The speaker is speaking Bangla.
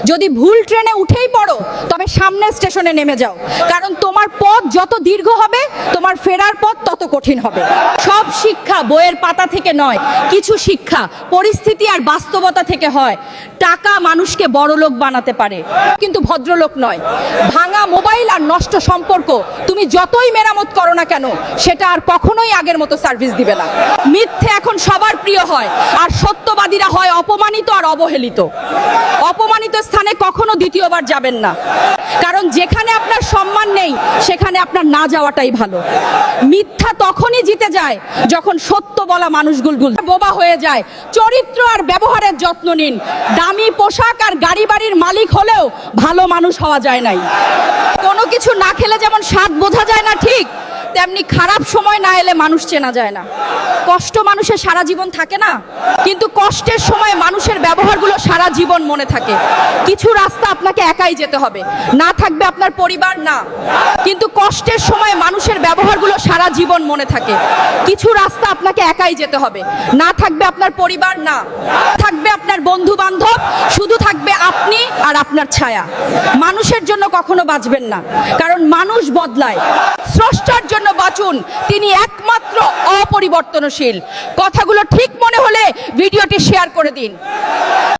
যদি ভুল ট্রেনে উঠেই পড়ো তবে সামনের স্টেশনে নেমে যাও, কারণ তোমার পথ যত দীর্ঘ হবে তোমার ফেরার পথ তত কঠিন হবে। সব শিক্ষা বইয়ের পাতা থেকে নয়, কিছু শিক্ষা পরিস্থিতি আর বাস্তবতা থেকে হয়। টাকা মানুষকে বড়লোক বানাতে পারে কিন্তু ভদ্রলোক নয়। ভাঙা মোবাইল আর নষ্ট সম্পর্ক তুমি যতই মেরামত করো না কেন সেটা আর কখনোই আগের মতো সার্ভিস দিবে না। মিথ্যে এখন সবার প্রিয় হয় আর সত্যবাদীরা হয় অপমানিত আর অবহেলিত। অপমানিত স্থানে কখনো দ্বিতীয়বার যাবেন না, কারণ যেখানে আপনার সম্মান নেই সেখানে আপনার না যাওয়াটাই ভালো। মিথ্যা তখনই জিতে যায় যখন সত্য বলা মানুষগুলো বোবা হয়ে যায়। চরিত্র আর ব্যবহারের যত্ন নিন। দামি পোশাক আর গাড়ি বাড়ির মালিক হলেও ভালো মানুষ হওয়া যায় নাই। কোনো কিছু না খেলে যেমন স্বাদ বোঝা যায় না, ঠিক তেমনি খারাপ সময় না এলে মানুষ চেনা যায় না। কষ্ট মানুষের সারা জীবন থাকে না, কিন্তু কষ্টের সময় মানুষের ব্যবহারগুলো সারা জীবন মনে থাকে। কিছু রাস্তা আপনাকে একাই যেতে হবে, না থাকবে আপনার পরিবার, না, কিন্তু কষ্টের সময় মানুষের ব্যবহারগুলো সারা জীবন মনে থাকে। কিছু রাস্তা আপনাকে একাই যেতে হবে, না থাকবে আপনার পরিবার, না থাকবে আপনার বন্ধু বান্ধব, শুধু থাকবে আপনি আর আপনার ছায়া। মানুষের জন্য কখনো বাঁচবেন না, কারণ মানুষ বদলায়। স্রষ্টার জন্য বাঁচুন, তিনি একমাত্র অপরিবর্তনশীল। কথাগুলো ঠিক মনে হলে ভিডিওটি শেয়ার করে দিন।